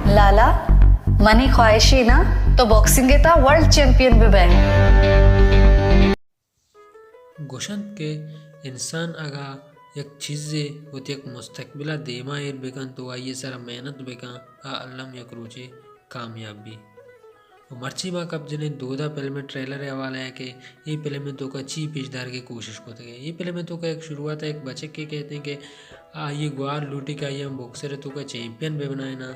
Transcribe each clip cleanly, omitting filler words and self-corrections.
लाला money ख्वाहिशी ना तो boxing था वर्ल्ड चैंपियन भी बन गोशंत के इंसान आगा एक चीज़े होती एक मुस्तकबिला देमा एर बेकन तो आइए सारा मेहनत बेका आ अल्लम एक रोचे कामयाबी मर्ची माँ कब जने दोदा पहले में ट्रेलर है हवाला है कि ये पहले में तो का ची पेशदार की कोशिश करते हैं। ये पहले में तो का एक शुरुआत है एक बच्चे के कहते हैं कि ये ग्वार लूटी का ये हम बॉक्सर है तो का चैंपियन भी बनाए ना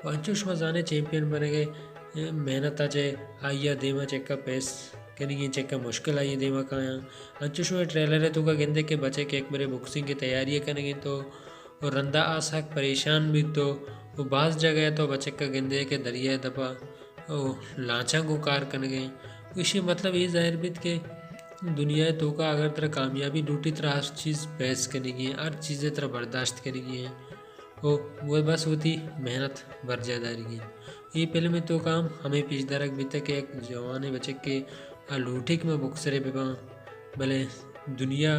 और अंचुष मजाने चैंपियन बने गए मेहनत आचे आइया देमा चेक का पेस कहीं ये चेक का मुश्किल आई देमा का यहाँ अंचुष में ट्रेलर है तो का गेंदे के बच्चे के एक मेरे बॉक्सिंग की तैयारी करेंगे तो और रंदा आसाक परेशान भी तो वो बास जगह तो बच्चे का गेंदे के दरिया दबा ओ लाचा को कार करने गए इसी मतलब ये जाहिर भी के दुनिया तो का अगर तरह कामयाबी लूटी तरह हर चीज़ बहस करेगी हर चीज़ें तरह बर्दाश्त करेगी है वो बस होती मेहनत भर ज़्यादा रही ये पहले में तो काम हमें पिछदारक भी तक एक जवान बच्चे के लूटिक में बुक्सरे बेबा भले दुनिया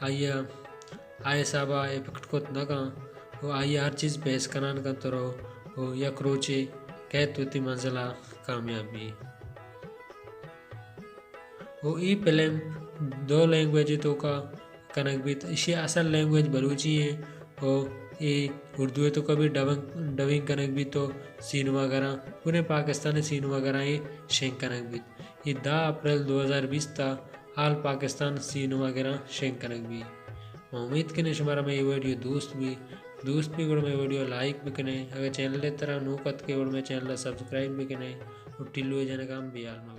आइया आए साबा आए पकड़ को न कहाँ वो आइए हर चीज़ बहस करान का तो रहो हो या क्रोचे कैत होती मंजिला कामयाबी वो ई फिल्म दो लैंग्वेज तो का कनक भी इसी असल लैंग्वेज बलूची है और ये उर्दू है तो कभी डबिंग कनक भी तो सीन वगैरह पूरे पाकिस्तानी सीन वगैरह ये शेंक कनक भी ये 10 अप्रैल 2020 था हाल पाकिस्तान सीन वगैरह शेंक कनक भी उम्मीद के शुमारा में ये वीडियो दोस्त भी गुड़ में वीडियो लाइक भी करें अगर चैनल तरह नूकत के गुड़ में चैनल सब्सक्राइब भी करें और टिल्लू जन काम भी आलमा